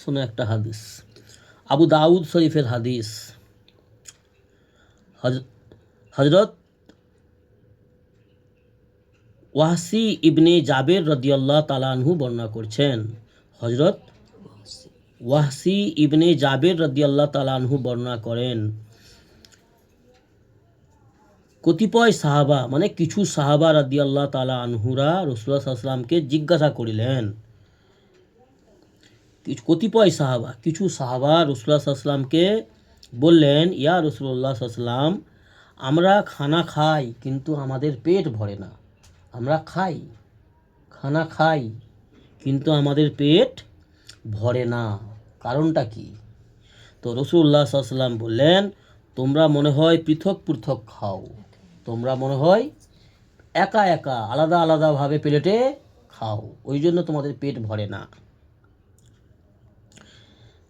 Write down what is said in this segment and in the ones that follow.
শোনো একটা হাদিস, আবু দাউদ শরীফের হাদিস। হজরত ওয়াহসি ইবনে জাবের রাদিয়াল্লাহু তাআলা আনহু বর্ণনা করছেন। হজরত ওয়াহসি ইবনে জাবের রাদিয়াল্লাহু তাআলা আনহু বর্ণনা করেন, কতিপয় সাহাবা মানে কিছু সাহাবা রাদিয়াল্লাহু তাআলা আনহুরা রাসূলুল্লাহ সাল্লাল্লাহু আলাইহি ওয়াসাল্লামকে জিজ্ঞাসা করিলেন। কিছু সাহাবা রাসূলুল্লাহ সাল্লাল্লাহু আলাইহি ওয়াসাল্লামকে বললেন, ইয়া রাসূলুল্লাহ সাল্লাল্লাহু আলাইহি ওয়াসাল্লাম, আমরা খানা খাই কিন্তু আমাদের পেট ভরে না। আমরা খানা খাই কিন্তু আমাদের পেট ভরে না, কারণটা কি? তো রাসূলুল্লাহ সাল্লাল্লাহু আলাইহি ওয়াসাল্লাম বললেন, তোমরা মনে হয় পৃথক পৃথক খাও, তোমরা মনে হয় একা একা আলাদা আলাদাভাবে প্লেটে খাও, ওই জন্য তোমাদের পেট ভরে না।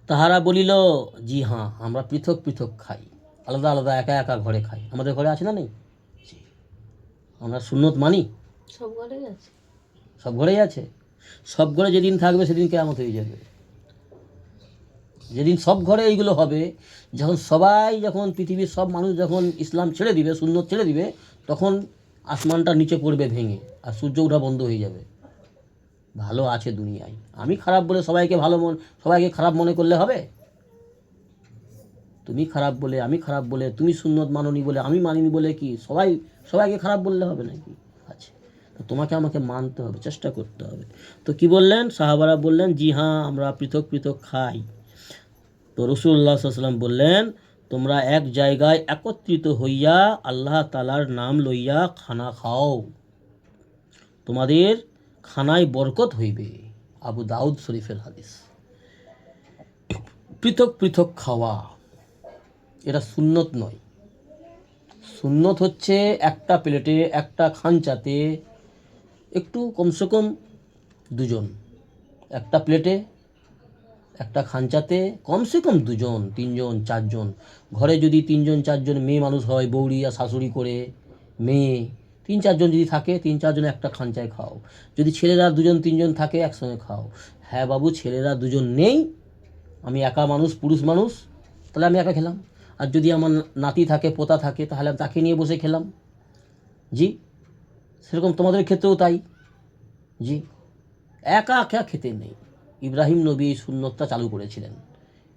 তাহারা বলিল, জি হ্যাঁ, আমরা পৃথক পৃথক খাই, আলাদা আলাদা একা একা ঘরে খাই। আমাদের ঘরে আছে না নেই? আমরা সুন্নত মানি, সব ঘরেই আছে। সব ঘরেই আছে। সব ঘরে যেদিন থাকবে সেদিন কিয়ামত হয়ে যাবে। যেদিন সব ঘরে এইগুলো হবে, যখন পৃথিবীর সব মানুষ যখন ইসলাম ছেড়ে দিবে, সুন্নত ছেড়ে দিবে, তখন আসমানটা নিচে পড়বে ভেঙে, আর সূর্য ওঠা বন্ধ হয়ে যাবে। ভালো আছে দুনিয়ায়, আমি খারাপ বলে সবাইকে খারাপ মনে করলে হবে? তুমি খারাপ বলে, আমি খারাপ বলে, তুমি সুন্নত মাননি বলে আমি মানিনি বলে কি সবাইকে খারাপ বললে হবে নাকি? আছে, তো তোমাকে আমাকে মানতে হবে, চেষ্টা করতে হবে। তো কি বললেন সাহাবারা? বললেন, জি হ্যাঁ, আমরা পৃথক পৃথক খাই। তো রাসূলুল্লাহ সাল্লাল্লাহু আলাইহি ওয়াসাল্লাম বললেন, তোমরা এক জায়গায় একত্রিত হইয়া আল্লাহ তাআলার নাম লইয়া খানা খাও, তোমাদের খানায় বরকত হইবে। আবু দাউদ শরীফের হাদিস। পৃথক পৃথক খাওয়া এটা সুন্নত নয়। সুন্নত হচ্ছে একটা প্লেটে, একটা খাঞ্চাতে একটু কমসে কম দুজন, একটা প্লেটে একটা খাঞ্চাতে কমসে কম দুজন, তিনজন, চারজন। ঘরে যদি তিনজন চারজন মেয়ে মানুষ হয়, বৌড়ি আর শাশুড়ি করে মেয়ে, তিন চারজন যদি থাকে, তিন চারজন একটা খাঞ্চায় খাও। যদি ছেলেরা দুজন তিনজন থাকে, একসঙ্গে খাও। হ্যাঁ বাবু, ছেলেরা দুজন নেই, আমি একা মানুষ, পুরুষ মানুষ, তাহলে আমি একা খেলাম। আর যদি আমার নাতি থাকে, পোতা থাকে, তাহলে আমি তাকে নিয়ে বসে খেলাম। জি, সেরকম তোমাদের ক্ষেত্রেও তাই। জি, একা একা খেতে নেই। ইব্রাহিম নবী এই সুন্নতটা চালু করেছিলেন।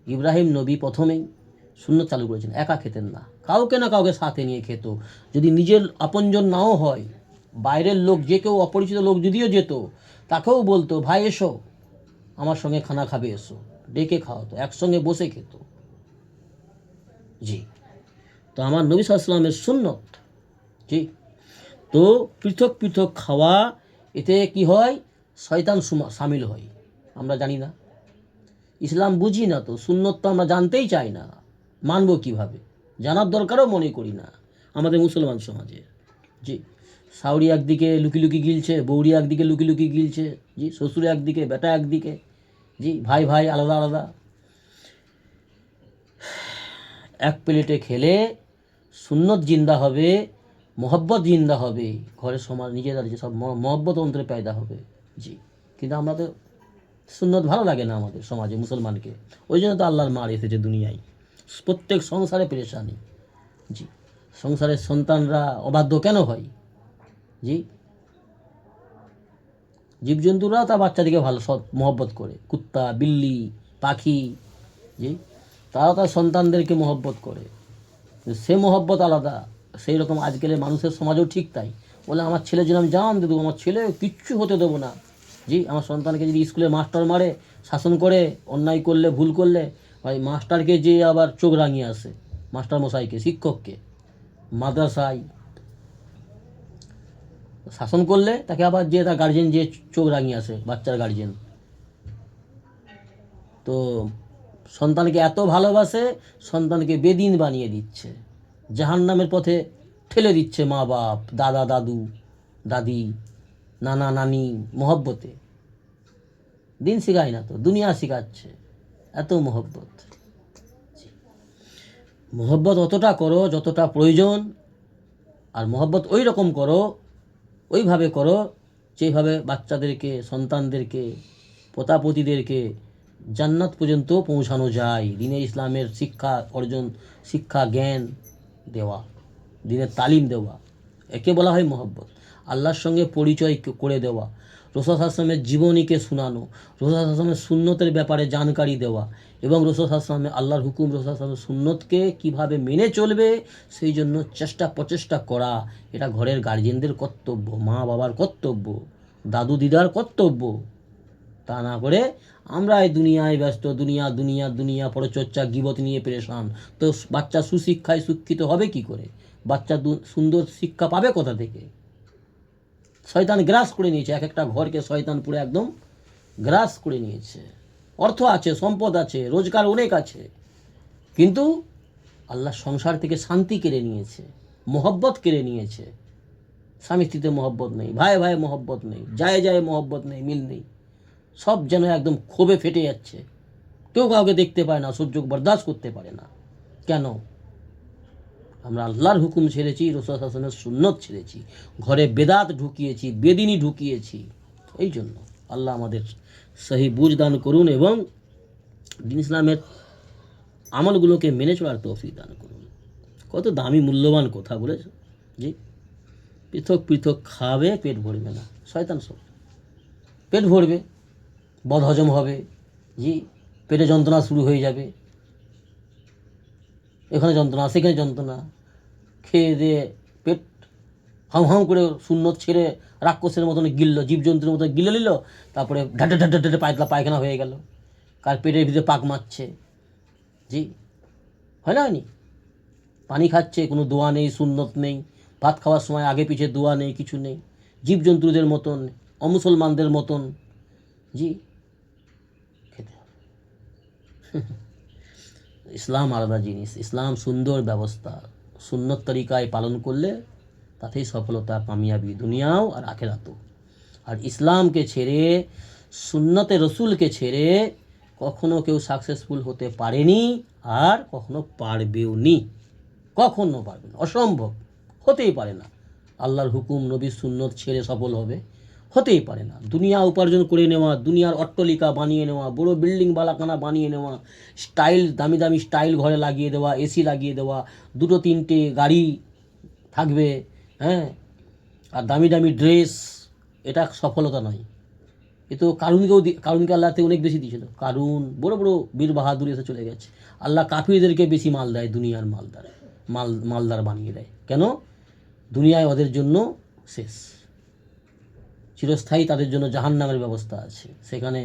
ইব্রাহিম নবী প্রথমেই সুন্নত চালু করেছিলেন, একা খেতেন না, কাউকে না কাউকে সাথে নিয়ে খেত। যদি নিজের আপনজন নাও হয়, বাইরের লোক, যে কেউ অপরিচিত লোক যদিও যেত, তাকেও বলতো, ভাই এসো আমার সঙ্গে খানা খাবে, এসো, ডেকে খাওয়াতো, একসঙ্গে বসে খেত। জি, তো আমার নবী সাল্লাল্লাহু আলাইহি ওয়াসাল্লামের সুন্নত। জি, তো পৃথক পৃথক খাওয়া, এতে কি হয়? শয়তান সামিল হয়। আমরা জানি না, ইসলাম বুঝি না, তো সুন্নত তো আমরা জানতেই চাই না, মানবো কিভাবে? জানার দরকারও মনে করি না আমাদের মুসলমান সমাজে। জি, শাওরি একদিকে লুকি লুকি গিলছে, বৌরি একদিকে লুকি লুকি গিলছে, জি, শ্বশুর একদিকে, বেটা একদিকে, জি, ভাই ভাই আলাদা আলাদা। এক প্লেটে খেলে সুন্নত জিন্দা হবে, মোহব্বত জিন্দা হবে, ঘরের সমাজ নিজেদের যে সব মোহব্বত অন্তরে পয়দা হবে। জি, কিন্তু আমরা তো সুন্নত ভালো লাগে না আমাদের সমাজে মুসলমানকে, ওই জন্য তো আল্লাহর মার এসেছে দুনিয়ায়। প্রত্যেক সংসারে পেরেশানি। জি, সংসারের সন্তানরা অবাধ্য কেন হয়? জি, জীবজন্তুরা তার বাচ্চাদিকে ভালো সব মহব্বত করে, কুত্তা, বিল্লি, পাখি, জি, তারা তার সন্তানদেরকে মহব্বত করে, সে মহব্বত আলাদা। সেই রকম আজকালের মানুষের সমাজও ঠিক তাই। বলে আমার ছেলের জন্য আমি জান দিয়ে দেবো, আমার ছেলে কিচ্ছু হতে দেবো না। জি, আমার সন্তানকে যদি স্কুলে মাস্টার মারে, শাসন করে, অন্যায় করলে, ভুল করলে, ভাই মাস্টারকে যে আবার চোখ রাঙিয়ে আসে, মাস্টার মশাইকে, শিক্ষককে, মাদ্রাসায় শাসন করলে তাকে আবার যে তার গার্জেন যে চোখ রাঙিয়ে আসে, বাচ্চার গার্জেন। তো সন্তানকে এত ভালোবাসে, সন্তানকে বেদিন বানিয়ে দিচ্ছে, জাহান্নামের পথে ঠেলে দিচ্ছে মা বাপ, দাদা দাদু, দাদি, নানা নানি, মহব্বতে। দিন শেখায় না তো, দুনিয়া শেখাচ্ছে, এত মহব্বত। মহব্বত অতটা করো যতটা প্রয়োজন, আর মহব্বত ওই রকম করো, ওইভাবে করো যেভাবে বাচ্চাদেরকে, সন্তানদেরকে, পোতাপতিদেরকে জান্নাত পর্যন্ত পৌঁছানো যায়। দিনের ইসলামের শিক্ষা অর্জন, শিক্ষা জ্ঞান দেওয়া, দিনের তালিম দেওয়া, একে বলা হয় মহব্বত। আল্লাহর সঙ্গে পরিচয় করে দেওয়া, রসুল আসলামের জীবনীকে শোনানো, রসুল আসলামের সুন্নতের ব্যাপারে জানকারি দেওয়া এবং রসুল আসলামের আল্লাহর হুকুম, রসুল আসলামের সুন্নতকে কীভাবে মেনে চলবে সেই জন্য প্রচেষ্টা করা, এটা ঘরের গার্জেনদের কর্তব্য, মা বাবার কর্তব্য, দাদু দিদার কর্তব্য। তা না করে আমরা এই দুনিয়ায় ব্যস্ত, দুনিয়া পরচর্চা গীবত নিয়ে পেরেশান। তো বাচ্চা সুশিক্ষায় শিক্ষিত হবে কি করে? বাচ্চা সুন্দর শিক্ষা পাবে কোথা থেকে? শয়তান গ্রাস করে নিয়েছে, এক একটা ঘরকে শয়তান পুরো একদম গ্রাস করে নিয়েছে। অর্থ আছে, সম্পদ আছে, রোজগার অনেক আছে, কিন্তু আল্লাহ সংসার থেকে শান্তি কেড়ে নিয়েছে, মহব্বত কেড়ে নিয়েছে। স্বামী স্ত্রীতে মহব্বত নেই, ভাই ভাই মহব্বত নেই, যায় মহব্বত নেই, মিল নেই, সব যেন একদম ক্ষোভে ফেটে যাচ্ছে। কেউ কাউকে দেখতে পায় না, সহ্য বরদাস্ত করতে পারে না। কেন? আমরা আল্লাহর হুকুম ছেড়েছি, রাসূল সাল্লাল্লাহু আলাইহি ওয়াসাল্লামের সুন্নত ছেড়েছি, ঘরে বেদাত ঢুকিয়েছি, বেদিনী ঢুকিয়েছি। এই জন্য আল্লাহ আমাদের সহি বুঝ দান করুন এবং দিন ইসলামের আমলগুলোকে মেনে চলার তৌফিক দান করুন। কত দামি মূল্যবান কথা বলেছ জি। পৃথক পৃথক খাবে, পেট ভরবে না, শয়তান সব। পেট ভরবে, বদহজম হবে, জি, পেটে যন্ত্রণা শুরু হয়ে যাবে, এখানে যন্ত্রণা সেখানে যন্ত্রণা, খেয়ে দিয়ে পেট হাউ হাউ করে সুন্নত ছেড়ে রাক্ষসের মতন গিলল, জীবজন্তুর মতো গিলে নিল, তারপরে ঢাটে ঢাটে ঢাটে পায়খানা হয়ে গেল, কার পেটের ভিতরে পাক মারছে, জি, হয় না? হয়নি? পানি খাচ্ছে, কোনো দোয়া নেই, সুন্নত নেই, ভাত খাওয়ার সময় আগে পিছে দোয়া নেই, কিছু নেই, জীবজন্তুদের মতন, অমুসলমানদের মতন, জি, খেতে হবে। ইসলাম আলাদা জিনিস, ইসলাম সুন্দর ব্যবস্থা, সুন্নত তরিকায় পালন করলে তাতেই সফলতা, কামিয়াবি দুনিয়াও আর আখেরাতেও। আর ইসলামকে ছেড়ে, সুন্নতে রসুলকে ছেড়ে কখনো কেউ সাকসেসফুল হতে পারেনি আর কখনো পারবেও নি, কখনো পারবে না, অসম্ভব, হতেই পারে না। আল্লাহর হুকুম নবীর সুন্নত ছেড়ে সফল হবে? হতেই পারে না। দুনিয়া উপার্জন করে নেওয়া, দুনিয়ার অট্টালিকা বানিয়ে নেওয়া, বড় বিল্ডিং বালাখানা বানিয়ে নেওয়া, স্টাইল, দামি দামি স্টাইল ঘরে লাগিয়ে দেওয়া, এসি লাগিয়ে দেওয়া, দুটো তিনটে গাড়ি থাকবে, হ্যাঁ, আর দামি দামি ড্রেস, এটা সফলতা নয়। এ তো কারুনকে আল্লাহতে অনেক বেশি দিয়েছিল। কারুন বড় বড় বীর বাহাদুর এসে চলে গেছে, আল্লাহ কাফিরদেরকে বেশি মাল দেয়, দুনিয়ার মালদার বানিয়ে দেয়। কেন? দুনিয়ায় ওদের জন্য শেষ, চিরস্থায়ী তাদের জন্য জাহান্নামের ব্যবস্থা আছে। সেখানে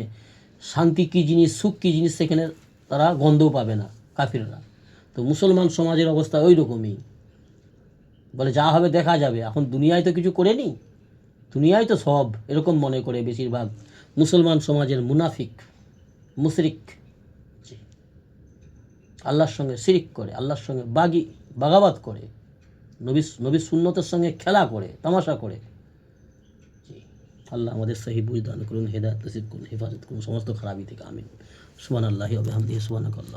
শান্তি কী জিনিস, সুখ কী জিনিস, সেখানে তারা গন্ধও পাবে না কাফিররা। তো মুসলমান সমাজের অবস্থা ওই রকমই, বলে যা হবে দেখা যাবে, এখন দুনিয়ায় তো কিছু করেনি, দুনিয়ায় তো সব, এরকম মনে করে বেশিরভাগ মুসলমান সমাজের মুনাফিক, মুশরিক, আল্লাহর সঙ্গে শিরিক করে, আল্লাহর সঙ্গে বাগাবাত করে, নবীর সুন্নতের সঙ্গে খেলা করে, তামাশা করে। আল্লাহ আমাদের সহি বুঝ দান করুন, হেদায়েত নসিব করুন, হেফাজত করুন সমস্ত খারাপি থেকে। আমিন। সুবহানাল্লাহি ওয়া বিহামদিহি, সুবহানাকাল্লাহ।